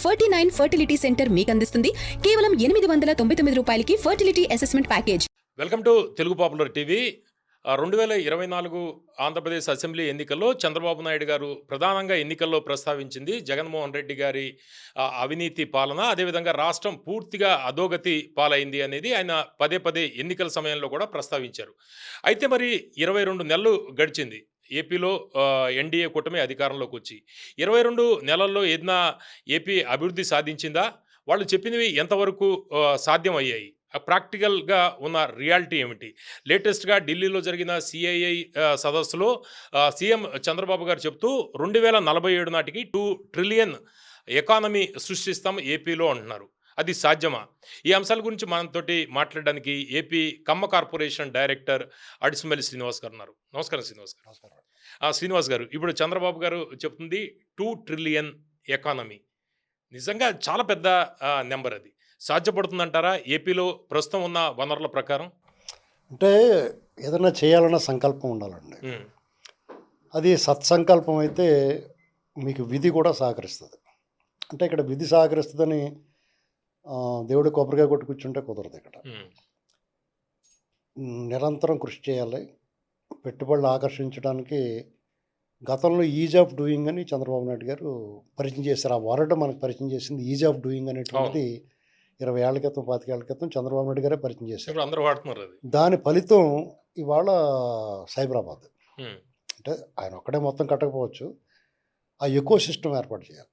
49 fertility centre మీకు అందిస్తుంది కేవలం 899 రూపాయలకి fertility assessment package. Welcome to Telugu popular TV. 2024 Andhra Pradesh assembly ఎన్నికల్లో చంద్రబాబు నాయుడు గారు ప్రధానంగా ఎన్నికల్లో ప్రస్తావించింది జగన్మోహన్ రెడ్డి గారి అవినీతి పాలన, అదేవిధంగా రాష్ట్రం పూర్తిగా అధోగతి పాలైంది అనేది ఆయన పదే పదే ఎన్నికల సమయంలో కూడా ప్రస్తావించారు. అయితే మరి 22 నెలలు గడిచింది ఏపీలో ఎన్డీఏ కూటమి అధికారంలోకి వచ్చి. 22 నెలల్లో ఏదైనా ఏపీ అభివృద్ధి సాధించిందా? వాళ్ళు చెప్పినవి ఎంతవరకు సాధ్యమయ్యాయి? ప్రాక్టికల్గా ఉన్న రియాలిటీ ఏమిటి? లేటెస్ట్గా ఢిల్లీలో జరిగిన సిఐఐ సదస్సులో సీఎం చంద్రబాబు గారు చెప్తూ 2047 నాటికి 2 ట్రిలియన్ ఎకానమీ సృష్టిస్తాం ఏపీలో అంటున్నారు. అది సాధ్యమా? ఈ అంశాల గురించి మనతోటి మాట్లాడడానికి ఏపీ కమ్మ కార్పొరేషన్ డైరెక్టర్ అడిసిమల్లి శ్రీనివాస్ గారు ఉన్నారు. నమస్కారం శ్రీనివాస్ గారు. నమస్కారం. శ్రీనివాస్ గారు, ఇప్పుడు చంద్రబాబు గారు చెప్తుంది 2 ట్రిలియన్ ఎకానమీ. నిజంగా చాలా పెద్ద నెంబర్. అది సాధ్యపడుతుందంటారా ఏపీలో ప్రస్తుతం ఉన్న వనరుల ప్రకారం? అంటే ఏదైనా చేయాలన్న సంకల్పం ఉండాలండి. అది సత్సంకల్పం అయితే మీకు విధి కూడా సహకరిస్తుంది. అంటే ఇక్కడ విధి సహకరిస్తుందని దేవుడు కొబ్బరికాయ కొట్టి కూర్చుంటే కుదరదు. ఇక్కడ నిరంతరం కృషి చేయాలి. పెట్టుబడులు ఆకర్షించడానికి గతంలో ఈజ్ ఆఫ్ డూయింగ్ అని చంద్రబాబు నాయుడు గారు పరిచయం చేశారు. ఆ వర్డ్ మనకు పరిచయం చేసింది ఈజ్ ఆఫ్ డూయింగ్ అనేటువంటిది 20 ఏళ్ల క్రితం 25 ఏళ్ల క్రితం చంద్రబాబు నాయుడు గారే పరిచయం చేశారు. అందరూ వాడుతున్నారు. అది దాని ఫలితం ఇవాళ సైబరాబాద్. అంటే ఆయన ఒక్కడే మొత్తం కట్టకపోవచ్చు, ఆ ఎకో సిస్టమ్ ఏర్పాటు చేయాలి.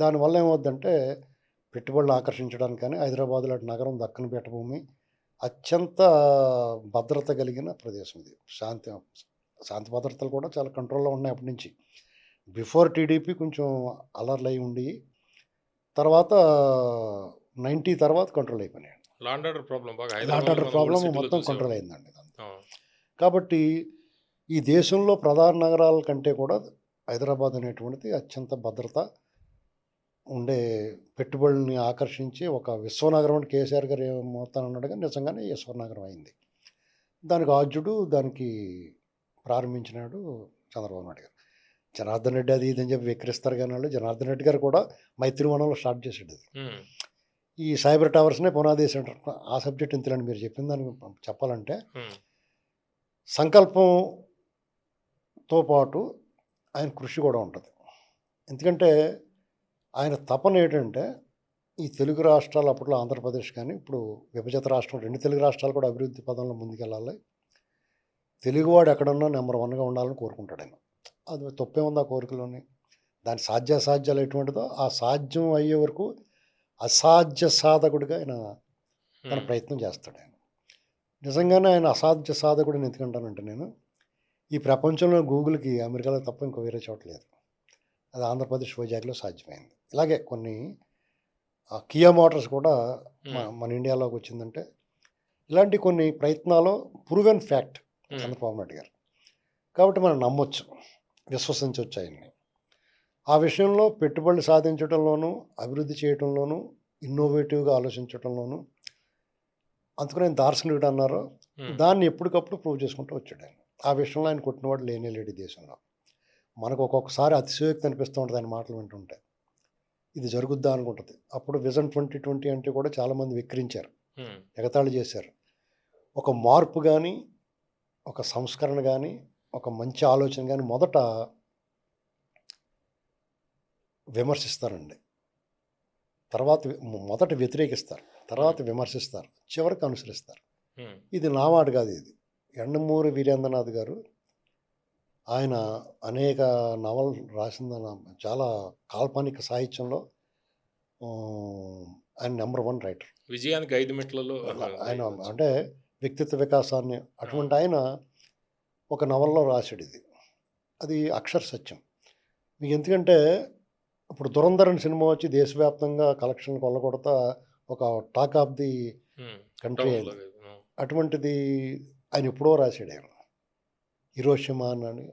దానివల్ల ఏమవుద్దంటే పెట్టుబడులు ఆకర్షించడానికి కానీ హైదరాబాద్ లాంటి నగరం దక్కన పీఠభూమి అత్యంత భద్రత కలిగిన ప్రదేశం. ఇది శాంతి భద్రతలు కూడా చాలా కంట్రోల్లో ఉన్నాయి అప్పటి నుంచి. బిఫోర్ టీడీపీ కొంచెం అలర్లు అయి ఉండి తర్వాత 90 తర్వాత కంట్రోల్ అయిపోయినాయి. లాండ్ ఆర్డర్ ప్రాబ్లం మొత్తం కంట్రోల్ అయిందండి. కాబట్టి ఈ దేశంలో ప్రధాన నగరాల కంటే కూడా హైదరాబాద్ అనేటువంటిది అత్యంత భద్రత ఉండే, పెట్టుబడుల్ని ఆకర్షించి ఒక విశ్వనగరం అని కేసీఆర్ గారు ఏమవుతాను అన్నాడుగా నిజంగానే విశ్వనగరం అయింది. దానికి ఆద్యుడు, దానికి ప్రారంభించినాడు చంద్రబాబు నాయుడు గారు. జనార్దన్ రెడ్డి అది ఇదని చెప్పి విక్రిస్తారు కానీ వాళ్ళు జనార్దన్ రెడ్డి గారు కూడా మైత్రివనంలో స్టార్ట్ చేసాడు. అది ఈ సైబర్ టవర్స్నే పునాది సెంటర్. ఆ సబ్జెక్ట్ ఇంతలండి మీరు చెప్పిన దానికి చెప్పాలంటే సంకల్పంతో పాటు ఆయన కృషి కూడా ఉంటుంది. ఎందుకంటే ఆయన తపన ఏంటంటే ఈ తెలుగు రాష్ట్రాలు అప్పట్లో ఆంధ్రప్రదేశ్ కానీ ఇప్పుడు విభజిత రాష్ట్రం 2 తెలుగు రాష్ట్రాలు కూడా అభివృద్ధి పదంలో ముందుకెళ్ళాలి, తెలుగువాడు ఎక్కడన్నా నెంబర్ 1గా ఉండాలని కోరుకుంటాడు ఆయన. అది తప్పే ఉంది ఆ కోరికలోని. దాని సాధ్యాసాధ్యాలు ఎటువంటిదో ఆ సాధ్యం అయ్యే వరకు అసాధ్య సాధకుడిగా ఆయన తన ప్రయత్నం చేస్తాడు. ఆయన నిజంగానే ఆయన అసాధ్య సాధకుడిని ఎందుకంటానంటే, నేను ఈ ప్రపంచంలో గూగుల్కి అమెరికాలో తప్ప ఇంకో వేరే చోట లేదు. అది ఆంధ్రప్రదేశ్ వైజాగ్లో సాధ్యమైంది. ఇలాగే కొన్ని కియా మోటార్స్ కూడా మన ఇండియాలోకి వచ్చిందంటే ఇలాంటి కొన్ని ప్రయత్నాలు ప్రూవెన్ ఫ్యాక్ట్ చంద్రబాబు నాయుడు గారు. కాబట్టి మనం నమ్మొచ్చు, విశ్వసించవచ్చు ఆయన్ని. ఆ విషయంలో పెట్టుబడులు సాధించడంలోనూ అభివృద్ధి చేయడంలోనూ ఇన్నోవేటివ్గా ఆలోచించడంలోనూ అందుకని ఆయన దార్శనికుడు అన్నారు. దాన్ని ఎప్పటికప్పుడు ప్రూవ్ చేసుకుంటూ వచ్చాడు ఆయన. ఆ విషయంలో ఆయన కొట్టినవాడు లేనే లేడు ఈ దేశంలో. మనకు ఒక్కొక్కసారి అతిశయోక్తి అనిపిస్తూ ఉంటుంది ఆయన మాటలు వింటుంటే. ఇది జరుగుద్దా అనుకుంటుంది. అప్పుడు విజన్ 2020 అంటే కూడా చాలామంది విక్రించారు, ఎగతాళి చేశారు. ఒక మార్పు కానీ, ఒక సంస్కరణ కానీ, ఒక మంచి ఆలోచన కానీ మొదట విమర్శిస్తారండి, తర్వాత మొదట వ్యతిరేకిస్తారు, తర్వాత విమర్శిస్తారు, చివరికి అనుసరిస్తారు. ఇది నా మాట కాదు. ఇది యండమూరి వీరేంద్రనాథ్ గారు, ఆయన అనేక నవలు రాసిన చాలా కాల్పనిక సాహిత్యంలో ఆయన నెంబర్ 1 రైటర్. విజయానికి 5 మెట్లలో ఆయన అంటే వ్యక్తిత్వ వికాసాన్ని అటువంటి ఆయన ఒక నవల్లో రాశాడు. ఇది అది అక్షర సత్యం మీకు. ఎందుకంటే ఇప్పుడు దురంధరన్ సినిమా వచ్చి దేశవ్యాప్తంగా కలెక్షన్లు కొల్లగొడతా ఒక టాక్ ఆఫ్ ది కంట్రీ అయింది. అటువంటిది ఆయన ఎప్పుడో రాశాడు ఆయన, హిరోషిమా అని.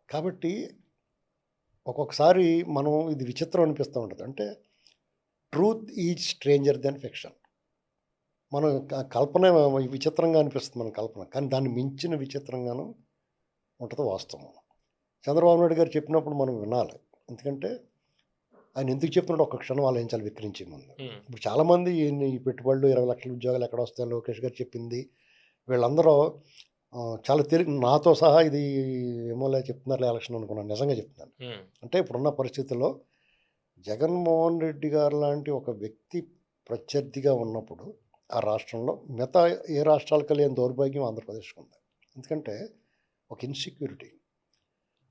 కాబట్టి ఒక్కొక్కసారి మనం ఇది విచిత్రం అనిపిస్తూ ఉంటుంది. అంటే truth is stranger then fiction. మనం కల్పన విచిత్రంగా అనిపిస్తుంది మన కల్పన, కానీ దాన్ని మించిన విచిత్రంగాను ఉంటుంది వాస్తవం. చంద్రబాబు నాయుడు గారు చెప్పినప్పుడు మనం వినాలి. ఎందుకంటే ఆయన ఎందుకు చెప్తున్నాడో ఒక్క క్షణం ఆలోచించాలి విక్రించే ముందు. ఉమ్, ఇప్పుడు చాలామంది ఈ పెట్టుబడులు 20 లక్షల ఉద్యోగాలు ఎక్కడ వస్తాయని లోకేష్ గారు చెప్పింది వీళ్ళందరూ చాలా నాతో సహా ఇది ఏమోలే చెప్తున్నారులే ఎలక్షన్ అనుకున్నాను. నిజంగా చెప్తున్నాను. ఉమ్, అంటే ఇప్పుడున్న పరిస్థితుల్లో జగన్మోహన్ రెడ్డి గారు లాంటి ఒక వ్యక్తి ప్రత్యర్థిగా ఉన్నప్పుడు ఆ రాష్ట్రంలో మిగతా ఏ రాష్ట్రాలకు లేని దౌర్భాగ్యం ఆంధ్రప్రదేశ్కి ఉంది. ఎందుకంటే ఒక ఇన్సెక్యూరిటీ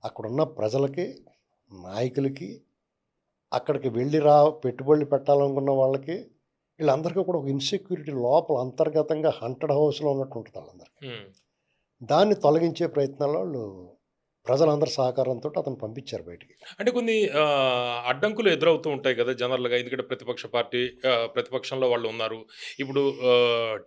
అక్కడున్న ప్రజలకి, నాయకులకి, అక్కడికి వెళ్ళి పెట్టుబడులు పెట్టాలనుకున్న వాళ్ళకి వీళ్ళందరికీ కూడా ఒక ఇన్సెక్యూరిటీ లోపల అంతర్గతంగా హంటెడ్ హౌస్లో ఉన్నట్టు ఉంటుంది వాళ్ళందరికీ. ఉమ్. దాన్ని తొలగించే ప్రయత్నాల్లో వాళ్ళు ప్రజలందరి సహకారంతో అతను పంపించారు బయటికి. అంటే కొన్ని అడ్డంకులు ఎదురవుతూ ఉంటాయి కదా జనరల్‌గా. ఎందుకంటే ప్రతిపక్ష పార్టీ ప్రతిపక్షంలో వాళ్ళు ఉన్నారు. ఇప్పుడు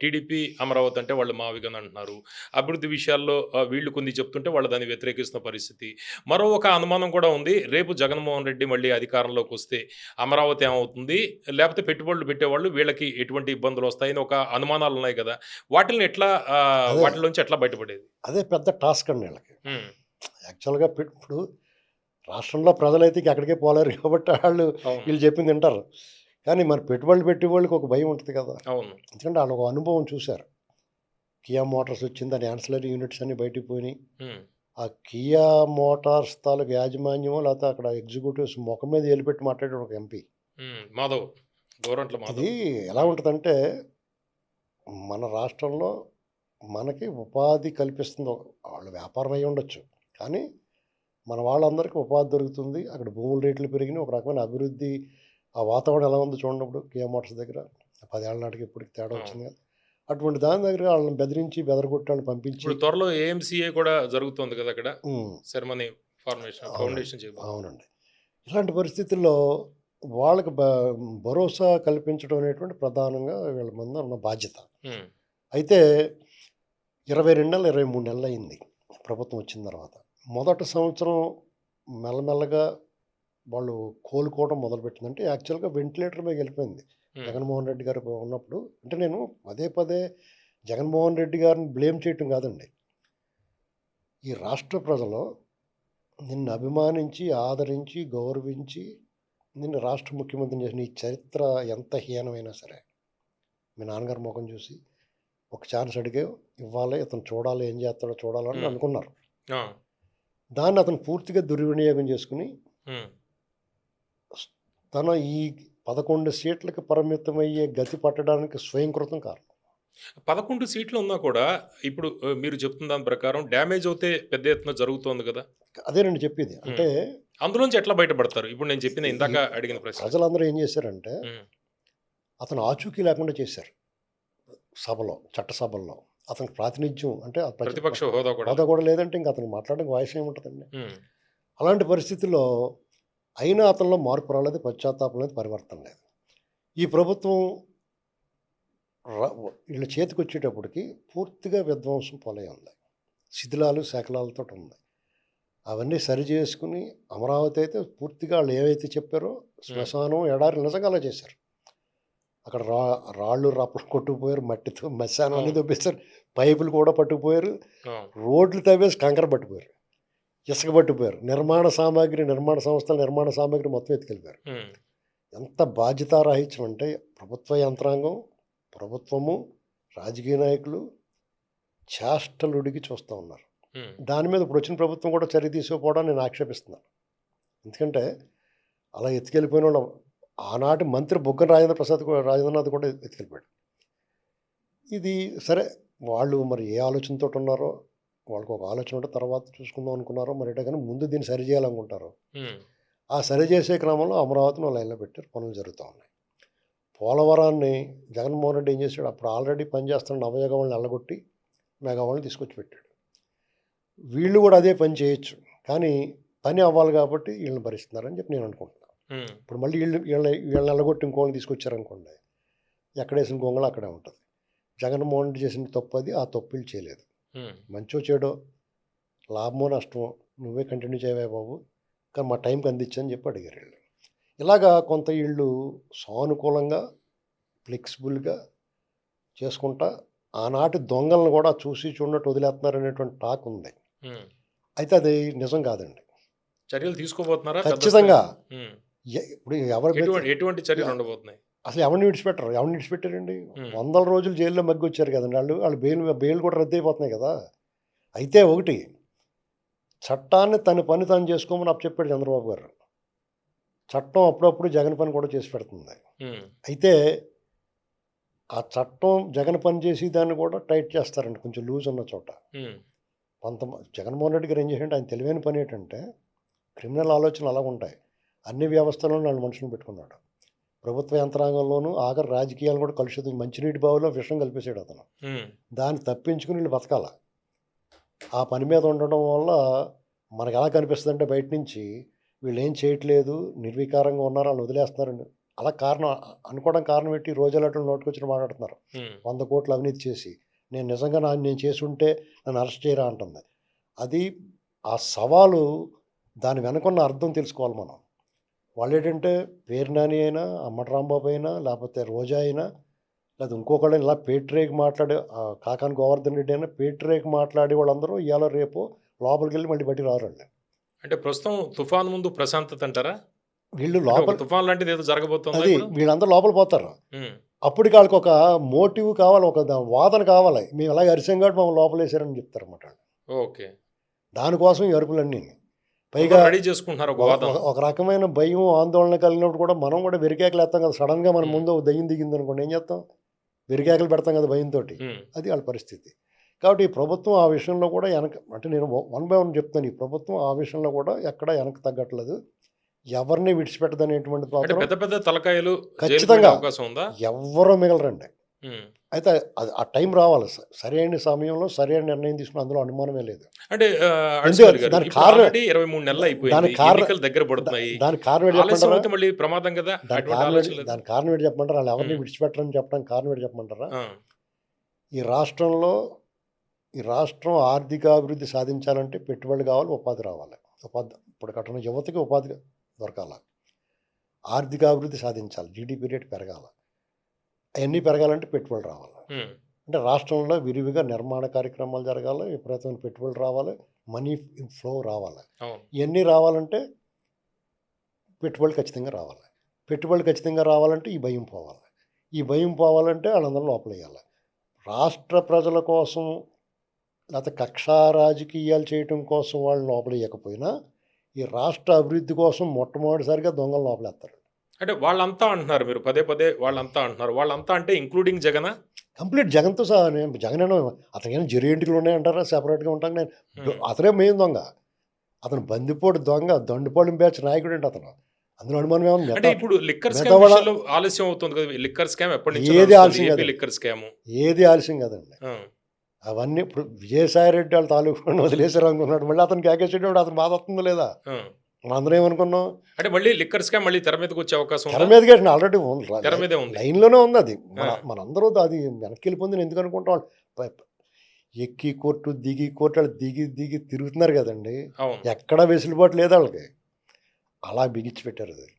టీడీపీ అమరావతి అంటే వాళ్ళు మావిగన్ అంటున్నారు. అభివృద్ధి విషయాల్లో వీళ్ళు కొన్ని చెప్తుంటే వాళ్ళు దాన్ని వ్యతిరేకిస్తున్న పరిస్థితి. మరో ఒక అనుమానం కూడా ఉంది. రేపు జగన్మోహన్ రెడ్డి మళ్ళీ అధికారంలోకి వస్తే అమరావతి ఏమవుతుంది? లేకపోతే పెట్టుబడులు పెట్టేవాళ్ళు వీళ్ళకి ఎటువంటి ఇబ్బందులు వస్తాయని ఒక అనుమానాలు ఉన్నాయి కదా! వాటిల్ని ఎట్లా అదే. వాటిలోంచి ఎట్లా బయటపడేది? అదే పెద్ద టాస్క్ అండి వీళ్ళకి. హ్మ్. యాక్చువల్గా ఇప్పుడు రాష్ట్రంలో ప్రజలైతే ఇక ఎక్కడికే పోలేరు కాబట్టి వాళ్ళు అవును. వీళ్ళు చెప్పింది వింటారు. కానీ మరి పెట్టుబడులు పెట్టే వాళ్ళకి ఒక భయం ఉంటుంది కదా. అవును. ఎందుకంటే వాళ్ళు ఒక అనుభవం చూశారు. కియా మోటార్స్ వచ్చింది, దాని యాన్సిలరీ యూనిట్స్ అన్నీ బయటికి పోయినాయి. హ్మ్. ఆ కియా మోటార్స్ తాలూకు యాజమాన్యమో లేకపోతే అక్కడ ఎగ్జిక్యూటివ్స్ ముఖం మీద ఏలిపెట్టి మాట్లాడాడు ఒక ఎంపీ. హ్మ్. మాధవ్. గోరంట్ల మాధవ్. ఇది ఎలా ఉంటుందంటే మన రాష్ట్రంలో మనకి ఉపాధి కల్పిస్తుంది. వాళ్ళ వ్యాపారం అయి ఉండొచ్చు, కానీ మన వాళ్ళందరికీ ఉపాధి దొరుకుతుంది. అక్కడ భూముల రేట్లు పెరిగినాయి. ఒక రకమైన అభివృద్ధి. ఆ వాతావరణం ఎలా ఉందో చూడండి. ఇప్పుడు కియా మోటార్స్ దగ్గర 10 ఏళ్ల నాటికి ఇప్పటికి తేడా అవును. వచ్చింది కదా. అటువంటి దాని దగ్గర వాళ్ళని బెదిరించి బెదరగొట్టి వాళ్ళని పంపించి ఇప్పుడు త్వరలో ఏఎంసీఏ కూడా జరుగుతోంది కదా అక్కడ. ఉమ్, సెరమనీ ఫార్మేషన్ అవునండి. ఫౌండేషన్ చేయబోతున్నారు. అవునండి. ఇలాంటి పరిస్థితుల్లో వాళ్ళకి భరోసా కల్పించడం అనేటువంటి ప్రధానంగా వీళ్ళ ముందు ఉన్న బాధ్యత. హ్మ్. అయితే 22 నెలలు 23 నెలలు అయింది ప్రభుత్వం వచ్చిన తర్వాత. మొదటి సంవత్సరం మెల్లమెల్లగా వాళ్ళు కోలుకోవడం మొదలుపెట్టిందంటే యాక్చువల్గా వెంటిలేటర్ మీద వెళ్ళిపోయింది హ్మ్. జగన్మోహన్ రెడ్డి గారు ఉన్నప్పుడు. అంటే నేను పదే పదే జగన్మోహన్ రెడ్డి గారిని బ్లేమ్ చేయటం కాదండి. ఈ రాష్ట్ర ప్రజలు నిన్ను అభిమానించి, ఆదరించి, గౌరవించి నిన్ను రాష్ట్ర ముఖ్యమంత్రిని చేసిన ఈ చరిత్ర ఎంత హీనమైనా సరే, మీ నాన్నగారి ముఖం చూసి ఒక ఛాన్స్ అడిగే ఇవ్వాలి, ఇతను చూడాలి, ఏం చేస్తాడో చూడాలని హ్మ్. అనుకున్నారు. ఆ. దాన్ని అతను పూర్తిగా దుర్వినియోగం చేసుకుని హ్మ్. తన ఈ 11 సీట్లకు పరిమితమయ్యే గతి పట్టడానికి స్వయంకృతం కారణం. 11 సీట్లు ఉన్నా కూడా ఇప్పుడు మీరు చెప్తున్న దాని ప్రకారం డ్యామేజ్ అవుతే పెద్ద ఎత్తున జరుగుతోంది కదా! అదేనండి చెప్పేది. అంటే అందులోంచి ఎట్లా బయటపడతారు? ఇప్పుడు నేను చెప్పిన ఈ ఇందాక అడిగిన ప్రశ్న. ప్రజలందరూ ఏం చేశారంటే హ్మ్. అతను ఆచూకీ లేకుండా చేశారు. సభలో, చట్టసభల్లో అతనికి ప్రాతినిధ్యం అంటే ఆ ప్రతిపక్ష హోదా కూడా. హోదా కూడా లేదంటే ఇంక అతనికి మాట్లాడడానికి వాయిస్ ఏముంటుందండి. హ్మ్. అలాంటి పరిస్థితుల్లో అయినా అతనిలో మార్పు రాలేదు, పశ్చాత్తాపం లేదు, పరివర్తన లేదు. ఈ ప్రభుత్వం వీళ్ళ చేతికి వచ్చేటప్పటికి పూర్తిగా విధ్వంసం పోలే ఉంది. శిథిలాలు శకలాలతో ఉంది. అవన్నీ సరి చేసుకుని అమరావతి అయితే పూర్తిగా వాళ్ళు ఏవైతే చెప్పారో శ్మశానం, ఎడారి నిజంగా అలా చేశారు. అక్కడ రాళ్ళు రప్పలు కొట్టుకుపోయారు, మట్టితో మశానం అన్ని దొబ్బేశారు, పైపులు కూడా పట్టుకుపోయారు, రోడ్లు తవ్వేసి కంకర పట్టుకుపోయారు, ఇసుక పట్టుకుపోయారు, నిర్మాణ సంస్థల నిర్మాణ సామాగ్రి మొత్తం ఎత్తుకెళ్ళిపోయారు. ఎంత బాధ్యతారాహిత్యం అంటే ప్రభుత్వ యంత్రాంగం, ప్రభుత్వము, రాజకీయ నాయకులు చేష్టలుడికి చూస్తూ ఉన్నారు. దాని మీద ఇప్పుడు వచ్చిన ప్రభుత్వం కూడా చర్య తీసుకోకపోవడం నేను ఆక్షేపిస్తున్నాను. ఎందుకంటే అలా ఎత్తుకెళ్ళిపోయిన వాళ్ళు ఆనాటి మంత్రి బుగ్గన రాజేంద్రనాథ్ కూడా ఎత్తుకెళ్ళిపోయాడు. ఇది సరే, వాళ్ళు మరి ఏ ఆలోచనతో ఉన్నారో వాళ్ళకి ఒక ఆలోచన ఉంటే తర్వాత చూసుకుందాం అనుకున్నారో మరి అంటే, కానీ ముందు దీన్ని సరి చేయాలనుకుంటారు. ఆ సరి చేసే క్రమంలో అమరావతిని లైన్లో పెట్టారు, పనులు జరుగుతూ ఉన్నాయి. పోలవరాన్ని జగన్మోహన్ రెడ్డి ఏం చేశాడు, అప్పుడు ఆల్రెడీ పనిచేస్తున్న నవయుగ వాళ్ళని వెళ్ళగొట్టి మెగా వాళ్ళని తీసుకొచ్చి పెట్టాడు. వీళ్ళు కూడా అదే పని చేయొచ్చు, కానీ పని అవ్వాలి కాబట్టి వీళ్ళని భరిస్తున్నారని చెప్పి నేను అనుకుంటున్నాను. ఇప్పుడు మళ్ళీ వీళ్ళని వెళ్ళగొట్టి ఇంకోళ్ళని తీసుకొచ్చారనుకోండి, ఎక్కడేసిన గొంగళ అక్కడే ఉంటుంది. జగన్మోహన్ రెడ్డి చేసిన తప్పు అది, ఆ తప్పు వీళ్ళు చేయలేదు. మంచో చెడో, లాభమో నష్టమో నువ్వే కంటిన్యూ చేయవే బాబు, కానీ మా టైంకి అందించని చెప్పి అడిగారు వీళ్ళు. ఇలాగా కొంత వీళ్ళు సానుకూలంగా ఫ్లెక్సిబుల్గా చేసుకుంటా ఆనాటి దొంగలను కూడా చూసి చూడనట్టు వదిలేస్తున్నారు అనేటువంటి టాక్ ఉంది. అయితే అది నిజం కాదండి. చర్యలు తీసుకోబోతున్నారా? ఖచ్చితంగా ఇప్పుడు ఎవరి ఎటువంటి చర్యలు ఉండబోతున్నాయి? అసలు ఎవరిని విడిచిపెట్టరు. ఎవరిని విడిచిపెట్టారండి? ఉమ్, వందల రోజులు జైల్లో మగ్గొచ్చారు కదండి వాళ్ళు బెయిల్ కూడా రద్దయిపోతున్నాయి కదా! అయితే ఒకటి, చట్టాన్ని తన పని తాను చేసుకోమని అప్పచెప్పాడు చంద్రబాబు గారు. చట్టం అప్పుడప్పుడు జగన్ పని కూడా చేసి పెడుతుంది. ఉమ్, అయితే ఆ చట్టం జగన్ పని చేసి దాన్ని కూడా టైట్ చేస్తారండి కొంచెం లూజ్ ఉన్న చోట. ఉమ్, జగన్మోహన్ రెడ్డి గారు ఏం చేశారంటే, ఆయన తెలివైన పని ఏంటంటే, క్రిమినల్ ఆలోచనలు అలాగుంటాయి. అన్ని వ్యవస్థల్లోనూ 4 మనుషులను పెట్టుకున్నాడు. ప్రభుత్వ యంత్రాంగంలోనూ ఆఖరి రాజకీయాలు కూడా కలుషితం. మంచినీటి బావిలో విషం కలిపేసాడు అతను. ఉమ్, దాన్ని తప్పించుకుని వీళ్ళు బతకాల. ఆ పని మీద ఉండడం వల్ల మనకు ఎలా కనిపిస్తుందంటే బయట నుంచి వీళ్ళు ఏం చేయట్లేదు, నిర్వికారంగా ఉన్నారు, వాళ్ళు వదిలేస్తున్నారండి. అలా కారణం అనుకోవడం కారణం పెట్టి రోజులట్లు నోటుకొచ్చిన మాట్లాడుతున్నారు. ఉమ్, 100 కోట్లు అవినీతి చేసి నేను నిజంగా నేను చేసి ఉంటే నన్ను అరెస్ట్ చేయరా అంటుంది. అది ఆ సవాలు, దాని వెనకున్న అర్థం తెలుసుకోవాలి మనం. వాళ్ళు ఏంటంటే పేరు నాని అయినా, అమ్మటి రాంబాబు అయినా, లేకపోతే రోజా అయినా, లేదా ఇంకొకళ్ళు ఇలా పేటరేకి మాట్లాడే కాకాని గోవర్ధన్ రెడ్డి అయినా, పేటరేకి మాట్లాడే వాళ్ళందరూ ఇవాళ రేపు లోపలికి వెళ్ళి మళ్ళీ బయటికి రారండి. అంటే ప్రస్తుతం తుఫాను ముందు ప్రశాంతత అంటారా? వీళ్ళు అంటే ఒక లోపల తుఫాన్ లాంటిది ఏదో జరగబోతుందా అది ఇప్పుడు? వీళ్ళందరూ లోపల పోతారు. ఉమ్, అప్పటికి వాళ్ళకి ఒక మోటివ్ కావాలి, ఒక వాదన కావాలి. మేము అలాగే అరిసాం కాబట్టి మమ్మల్ని లోపలేసారని చెప్తారన్నమాట. ఓకే. దానికోసం ఈ అరుపులన్నీ. పైగా రెడీ చేసుకుంటున్నారు ఒక వాదన. ఒక రకమైన భయం, ఆందోళన కలిగినప్పుడు కూడా మనం కూడా వెరికేకలు వేస్తాం కదా. సడన్గా మన ముందు ఒక దయ్యం దిగింది అనుకోండి, ఏం చేస్తాం? వెరికేకలు పెడతాం కదా భయంతో. ఉమ్, అది వాళ్ళ పరిస్థితి. కాబట్టి ఈ ప్రభుత్వం ఆ విషయంలో కూడా అంటే నేను 1 by 1 చెప్తాను. ఈ ప్రభుత్వం ఆ విషయంలో కూడా ఎక్కడ వెనక్కి తగ్గట్లేదు. ఎవరిని విడిచిపెట్టదనేటువంటి అంటే మాత్రం పెద్ద పెద్ద తలకాయలు జైలుకి వెళ్ళే ఖచ్చితంగా అవకాశం ఉందా? ఎవ్వరూ మిగలరండి. ఉమ్. అయితే అది ఆ టైం రావాలి. సరైన సమయంలో సరైన నిర్ణయం తీసుకుని అందులో అనుమానమే లేదు. అంటే ఎందుకు అడిగారు గారు, దానికి ఇప్పుడు కారణం, ఆల్రెడీ 23 నెలలు అయిపోయింది, దానికి కారణం, ఎన్నికలు దగ్గర పడుతున్నాయి, దానికి కారణం ఏంటి ఆలస్యం చెప్పమంటారా? అయితే మళ్ళీ ప్రమాదం కదా, అటువంటి ఆలోచన లేదు. దానికి కారణం ఏంటి చెప్పమంటారా? వాళ్ళు ఎవరిని ఉమ్, విడిచిపెట్టరని చెప్పడానికి కారణం ఏంటి చెప్పమంటారా? ఆ, ఈ రాష్ట్రంలో, ఈ రాష్ట్రం ఆర్థికాభివృద్ధి సాధించాలంటే పెట్టుబడి కావాలి, ఉపాధి రావాలి. ఇప్పుడు కట్టిన యువతకి ఉపాధి దొరకాల, ఆర్థికాభివృద్ధి సాధించాలి, జీడిపి రేట్ పెరగాల. అవన్నీ పెరగాలంటే పెట్టుబడి రావాలి. ఉమ్, అంటే రాష్ట్రంలో విరివిగా నిర్మాణ కార్యక్రమాలు జరగాలి, విపరీతమైన పెట్టుబడులు రావాలి, మనీ ఫ్లో రావాలి. అవును. ఇవన్నీ రావాలంటే పెట్టుబడులు ఖచ్చితంగా రావాలి. పెట్టుబడులు ఖచ్చితంగా రావాలంటే ఈ భయం పోవాలి. ఈ భయం పోవాలంటే వాళ్ళందరూ లోపలేయాలి. రాష్ట్ర ప్రజల కోసం, లేకపోతే కక్షా రాజకీయాలు చేయటం కోసం వాళ్ళు లోపలేయకపోయినా, ఈ రాష్ట్ర అభివృద్ధి కోసం మొట్టమొదటిసారిగా దొంగలు లోపలేస్తారు. అంటే వాళ్ళంతా అంటున్నారు, మీరు పదే పదే వాళ్ళంతా అంటున్నారు. వాళ్ళంతా అంటే ఇంక్లూడింగ్ జగనా? కంప్లీట్ జగన్తో సహా. నేను జగన్ అతనికైనా జెరియంటికలు ఉన్నాయంటారా? సెపరేట్గా ఉంటాను నేను. ఉమ్. అతనే మెయిన్ దొంగ. అతను బందిపోటు దొంగ, దండుపాళెం బ్యాచ్ నాయకుడు అంటే అతను. అందులో అనుమానం అంటే ఏమన్నా? ఇప్పుడు లిక్కర్ స్కామ్ మెదవడ విషయంలో ఆలస్యం అవుతుంది కదా. లిక్కర్ స్కామ్ ఎప్పటి నుంచి ఏది నడుస్తుంది? ఆలస్యం ఏపీ కాదు. Liquor scam. ఏది ఆలస్యం కదండి. అవన్నీ ఇప్పుడు విజయసాయి రెడ్డి వాళ్ళ తాలూకు వదిలేసారు అనుకున్నాడు. మళ్ళీ అతను కేకేసేటప్పుడు అతను బాధ వస్తుందో లేదా? మనందరం ఏమనుకున్నాం? అంటే మళ్ళీ లిక్కర్ స్కామ్ మళ్ళీ తెర మీదకి వచ్చే అవకాశం తెర ఉందా? మీదకి ఆల్రెడీ తెర మీదే ఉంది. లైన్లోనే ఉంది అది. ఆ. మనందరూ అది వెనక్కి వెళ్ళిపోయింది ఎందుకు అనుకుంటాం? ఎక్కి కోర్టు, దిగి కోర్టు, వాళ్ళు దిగి దిగి తిరుగుతున్నారు కదండి. అవును. ఎక్కడా వెసులుబాటు లేదు వాళ్ళకి. అలా బిగించి పెట్టారు అది.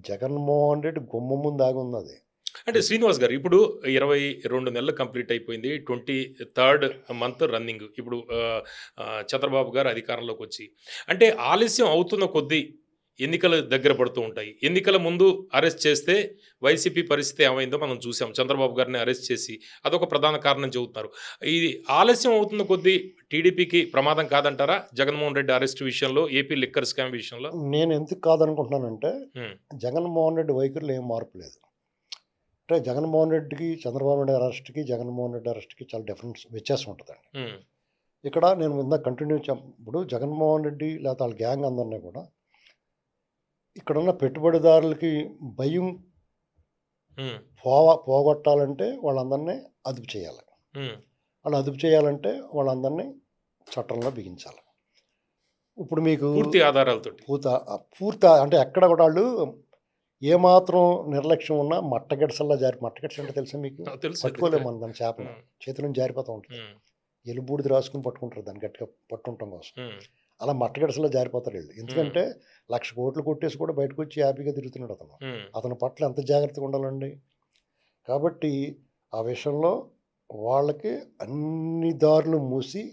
జగన్మోహన్ రెడ్డి గుమ్మ ముందు ఆగి ఉంది అది. అంటే శ్రీనివాస్ గారు, ఇప్పుడు 22 నెలలు కంప్లీట్ అయిపోయింది, 23rd మంత్ రన్నింగ్ ఇప్పుడు చంద్రబాబు గారు అధికారంలోకి వచ్చి. అంటే ఆలస్యం అవుతున్న కొద్దీ ఎన్నికలు దగ్గర పడుతూ ఉంటాయి. ఎన్నికల ముందు అరెస్ట్ చేస్తే వైసీపీ పరిస్థితి ఏమైందో మనం చూసాం. చంద్రబాబు గారిని అరెస్ట్ చేసి అదొక ప్రధాన కారణం చెబుతున్నారు. ఇది ఆలస్యం అవుతున్న కొద్దీ టీడీపీకి ప్రమాదం కాదంటారా జగన్మోహన్ రెడ్డి అరెస్ట్ విషయంలో, ఏపీ లిక్కర్ స్కామ్ విషయంలో? నేను ఎందుకు కాదనుకుంటున్నానంటే, ఉమ్, జగన్మోహన్ రెడ్డి వైఖరిలో ఏం మార్పు లేదు. అంటే జగన్మోహన్ రెడ్డికి, చంద్రబాబు నాయుడు అరెస్ట్కి, జగన్మోహన్ రెడ్డి అరెస్ట్కి చాలా వ్యత్యాసం ఉంటుందండి. ఉమ్, ఇక్కడ నేను ఇందాక కంటిన్యూ ఇప్పుడు జగన్మోహన్ రెడ్డి లేకపోతే వాళ్ళ గ్యాంగ్ అందరినీ కూడా ఇక్కడున్న పెట్టుబడిదారులకి భయం ఉమ్, పోగొట్టాలంటే వాళ్ళందరినీ అదుపు చేయాలి. ఉమ్, వాళ్ళు అదుపు చేయాలంటే వాళ్ళందరినీ చట్టంలో బిగించాలి. ఇప్పుడు మీకు పూర్తి ఆధారాలతోటి. పూర్తి అంటే ఎక్కడ కూడా వాళ్ళు ఏమాత్రం నిర్లక్ష్యం ఉన్నా మట్టగెడసల్లా మట్టగెడస అంటే తెలుసా మీకు? తెలుసు. పట్టుకోలేము మనం దాని చేపను. ఉమ్, చేతిలో జారిపోతూ ఉంటుంది. ఉమ్, ఎలుబూడిది రాసుకుని పట్టుకుంటారు దాన్ని గట్టిగా పట్టుండటం కోసం. ఉమ్, అలా మట్టగడసలో జారిపోతారు వీళ్ళు. ఎందుకంటే 1,00,000 కోట్లు కొట్టేసి కూడా బయటకు వచ్చి హ్యాపీగా తిరుగుతున్నాడు అతను. ఉమ్, అతని పట్ల ఎంత జాగ్రత్తగా ఉండాలండి. కాబట్టి ఆ విషయంలో వాళ్ళకి అన్ని దారులు మూసి,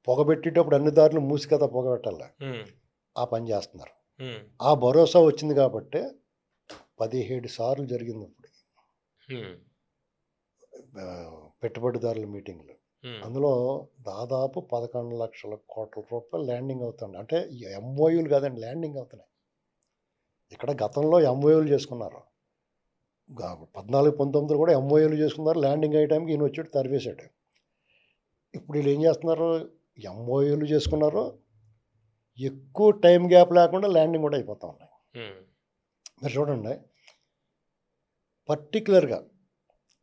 పొగబెట్టేటప్పుడు అన్ని దారులు మూసి కదా పొగబెట్టాలి. ఉమ్. ఆ పని చేస్తున్నారు. హ్మ్. ఆ భరోసా వచ్చింది కాబట్టే 17 సార్లు జరిగింది ఇప్పుడు హ్మ్. పెట్టుబడిదారుల మీటింగ్‌లు. హ్మ్. అందులో దాదాపు 11,00,00,000 ల్యాండింగ్ అవుతుంది. అంటే ఈ ఎంఓయూలు కాదండి, ల్యాండింగ్ అవుతున్నాయి. ఇక్కడ గతంలో ఎంఓయూలు చేసుకున్నారు. 14, 19 కూడా ఎంఓయూలు చేసుకున్నారు. ల్యాండింగ్ అయ్యే టైంకి ఈయన వచ్చాడు తరివేశాడు. ఇప్పుడు వీళ్ళు ఏం చేస్తున్నారు? ఎంఓయూలు చేసుకున్నారు. ఎక్కువ టైం గ్యాప్ లేకుండా ల్యాండింగ్ కూడా అయిపోతా ఉన్నాయి. హ్మ్. మీరు చూడండి, పర్టిక్యులర్‌గా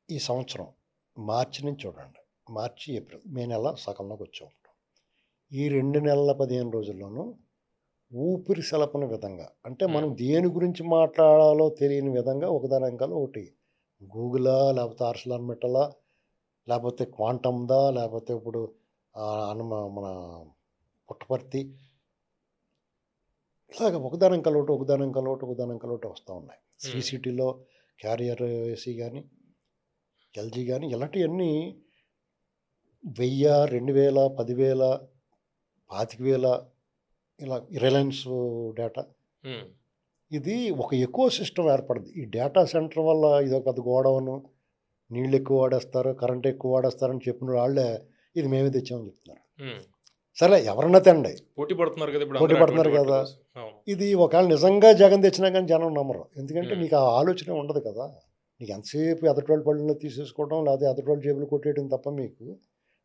ఈ సంవత్సరం మార్చి నుంచి చూడండి. మార్చి, ఏప్రిల్, మే నెల సగంలోకి వచ్చాం. ఈ 2 నెలల 15 రోజుల్లోనూ ఊపిరి సలపని విధంగా, అంటే మనం హ్మ్. దేని గురించి మాట్లాడాలో తెలియని విధంగా ఒకదాని వెనకాల ఒకటి గూగులా, లేకపోతే ఆర్సెలర్ మిట్టలా, లేకపోతే క్వాంటమ్‌దా, లేకపోతే ఇప్పుడు మన పుట్టపర్తి, ఇలాగ ఒకదాని వెనకాల ఒకటి, ఒకదాని వెనకాల ఒకటి, ఒకదాని వెనకాల ఒకటి వస్తూ ఉన్నాయి. శ్రీ హ్మ్. సిటీలో క్యారియర్ ఏసీ గానీ, ఎల్జీ గానీ ఇలాంటియన్నీ 1000, 2000, 10,000, 25,000 ఇలా రిలయన్స్ డేటా. హ్మ్. ఇది ఒక ఎకో సిస్టమ్ ఏర్పడింది. ఈ డేటా సెంటర్ వల్ల ఇదొక పెద్ద గోడౌను, నీళ్ళు ఎక్కువ వాడేస్తారు, కరెంట్ ఎక్కువ వాడేస్తారని చెప్పిన వాళ్ళే ఇది మేమే తెచ్చామని చెప్తున్నారు. హ్మ్. సరే ఎవరన్నా తెండి, పోటీ పడుతున్నారు కదా! ఇప్పుడు పోటీ అందరూ అటువంటి పడుతున్నారు వాటి కదా! కోసం. అవును. ఇది ఒకవేళ నిజంగా జగన్ తెచ్చినా కానీ జనం నమ్మరు. ఎందుకంటే హ్మ్. నీకు ఆ ఆలోచన ఉండదు కదా! నీకు ఎంతసేపు ఎదుటోళ్ళ పళ్ళలో తీసేసుకోవడం, లేకపోతే ఎదుటోళ్ళ జేబులో కొట్టేయడం తప్ప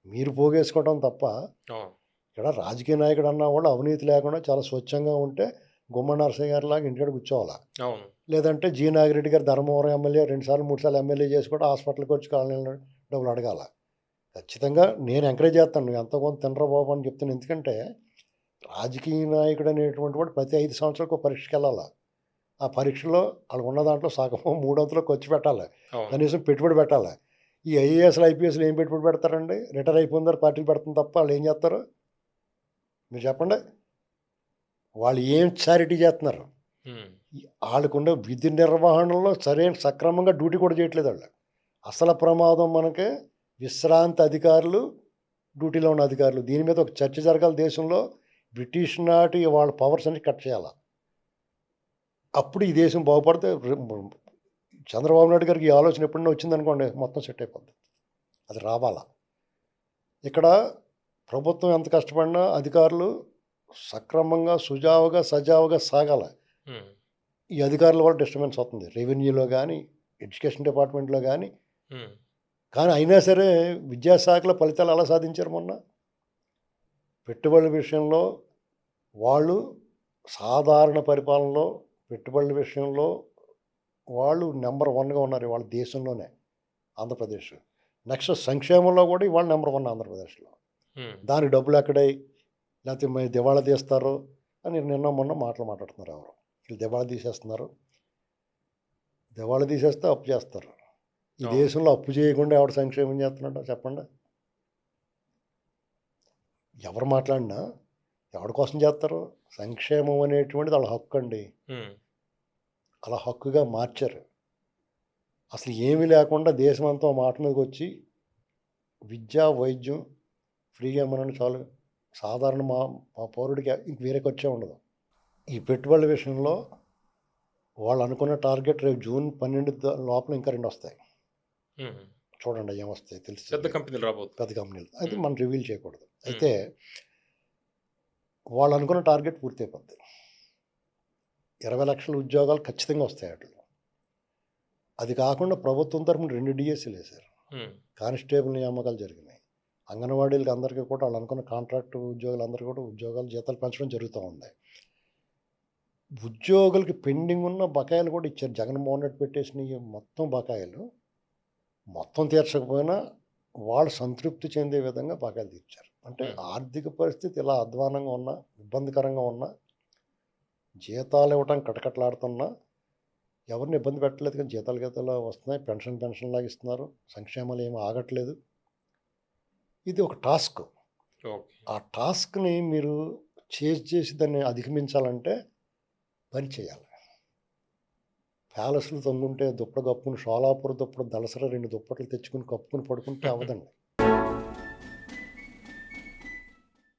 మీరు పోగేసుకోవడం తప్ప, అవును. ఇక్కడ రాజకీయ నాయకుడు అన్నా కూడా అవినీతి లేకుండా చాలా స్వచ్ఛంగా ఉంటే గుమ్మ నరసయ్య గారిలాగా ఇంటికాడ కూర్చోవాలా. అవును. లేదంటే జి. నాగిరెడ్డి గారు ధర్మవరం ఎమ్మెల్యే 2 సార్లు, 3 సార్లు ఎమ్మెల్యే చేసి కూడా హాస్పిటల్‌కి వచ్చి కాలనీలో డబ్బులు అడగాల. ఖచ్చితంగా నేను ఎంకరేజ్ చేస్తాను. నువ్వు ఎంతో కొంత తినరా బాబు అని చెప్తాను. ఎందుకంటే రాజకీయ నాయకుడు అనేటువంటి వాడు ప్రతి 5 సంవత్సరాలకు ఒక పరీక్షకెళ్ళాల. ఆ పరీక్షలో ఆళ్ళకున్న దాంట్లో సగమో, మూడొంతులో ఖర్చు పెట్టాలి. అవును. కనీసం పెట్టుబడి పెట్టాలి. ఈ ఐఏఎస్‌లు, ఐపీఎస్‌లు ఏం పెట్టుబడి పెడతారండి? రిటైర్ అయిపోయిన తర్వాత పార్టీలు పెడతాం తప్ప ఆళ్ళేం చేస్తారు? మీరు చెప్పండి. వాళ్ళు ఏం చారిటీ చేస్తున్నారు? హ్మ్. ఆళ్ళకున్న విధి నిర్వహణలో సక్రమంగా డ్యూటీ కూడా చేయట్లేదు ఆళ్ళు. అసలు ప్రమాదం మనకి విశ్రాంతి అధికారులు, డ్యూటీలో ఉన్న అధికారులు. దీని మీద ఒక చర్చ జరగాలి దేశంలో. బ్రిటిష్ నాటి వాళ్ళ పవర్స్ అన్ని కట్ చేయాల. అప్పుడు ఈ దేశం బాగుపడితే చంద్రబాబు నాయుడు గారికి ఈ ఆలోచన ఎప్పుడైనా వచ్చిందనుకోండి మొత్తం సెట్ అయిపోద్ది. అది రావాలా. ఇక్కడ ప్రభుత్వం ఎంత కష్టపడినా అధికారులు సక్రమంగా, సుజావుగా, సజావుగా సాగాల. హ్మ్. ఈ అధికారుల వల్ల డిస్టర్బెన్స్ అవుతుంది. రెవెన్యూలో గానీ, ఎడ్యుకేషన్ డిపార్ట్మెంట్‌లో గానీ. హ్మ్. కానీ అయినా సరే విద్యాశాఖలో ఫలితాలు ఎలా సాధించారు మొన్న? పెట్టుబడుల విషయంలో వాళ్ళు సాధారణ పరిపాలనలో, పెట్టుబడుల విషయంలో వాళ్ళు నంబర్ 1గా ఉన్నారు ఇవాళ దేశంలోనే ఆంధ్రప్రదేశ్. నెక్స్ట్ సంక్షేమంలో కూడా ఇవాళ నంబర్ 1 ఆంధ్రప్రదేశ్‌లో. హ్మ్. దానికి డబ్బులెక్కడాయి? లేకపోతే దివాళా తీస్తారు అని నిన్న మొన్న మాటలు మాట్లాడుతున్నారు ఎవరో. వీళ్ళు దివాళా తీసేస్తున్నారు. దివాళా తీసేస్తే అప్పు చేస్తారు. ఈ అవును. దేశంలో అప్పు చేయకుండా ఎవడు సంక్షేమం చేస్తున్నాడో చెప్పండి? ఎవరు మాట్లాడినా ఎవడి కోసం చేస్తారు? సంక్షేమం అనేటువంటిది వాళ్ళ హక్కండి. హ్మ్. అలా హక్కుగా మార్చారు. అసలు ఏమీ లేకుండా దేశమంతా ఓ మాట మీదకొచ్చి విద్య, వైద్యం ఫ్రీగా ఇమ్మనండి చాలు. సాధారణ మా మా పౌరుడికి ఇంక వేరే ఖర్చే ఉండదు. ఈ పెట్టుబడుల విషయంలో వాళ్ళు అనుకున్న టార్గెట్ రేపు జూన్ 12 లోపల ఇంకా 2 వస్తాయి. హ్మ్. చూడండి ఏమొస్తాయి తెలుస్తది పెద్ద మీకు. కంపెనీలు రాబోతున్నాయి. పెద్ద కంపెనీలు. అయితే హ్మ్. మనం రివీల్ చేయకూడదు. హ్మ్. అయితే వాళ్ళు అనుకున్న టార్గెట్ పూర్తయిపోద్ది. 20,00,000 ఉద్యోగాలు ఖచ్చితంగా వస్తాయి ఆటిల్లో. అది కాకుండా ప్రభుత్వం తరపున 2 డీఎస్సీలేశారు. హ్మ్. కానిస్టేబుల్ నియామకాలు జరిగినాయి. అంగన్వాడీలకి అందరికీ కూడా వాళ్ళు అనుకున్న కాంట్రాక్ట్ ఉద్యోగులందరికీ కూడా ఉద్యోగాలు, జీతాలు పెంచడం జరుగుతూ ఉంది. ఉద్యోగులకి పెండింగ్ ఉన్న బకాయిలు కూడా ఇచ్చారు. జగన్మోహన్ రెడ్డి పెట్టేసినయి మొత్తం బకాయిలు మొత్తం తీర్చకపోయినా వాళ్ళు సంతృప్తి చెందే విధంగా బకాయిలు తీర్చారు. అంటే హ్మ్. ఆర్థిక పరిస్థితి ఇలా అధ్వానంగా ఉన్నా, ఇబ్బందికరంగా ఉన్నా, జీతాలు ఇవ్వటం కటకటలాడుతున్నా ఎవరిని ఇబ్బంది పెట్టలేదు. కానీ గీతాలు వస్తున్నాయి. పెన్షన్‌లాగా ఇస్తున్నారు. సంక్షేమాలు ఏమి ఆగట్లేదు. ఇది ఒక టాస్క్. ఓకే. ఆ టాస్క్‌ని మీరు చేసి దాన్ని అధిగమించాలంటే పని చేయాలి. ప్యాలెస్‌లు తొంగుంటే దుప్పటి కప్పుకొని షోలాపూర్ దుప్పటి దళసరి 2 దుప్పట్లు తెచ్చుకొని కప్పుకొని పడుకుంటే అవ్వదండి.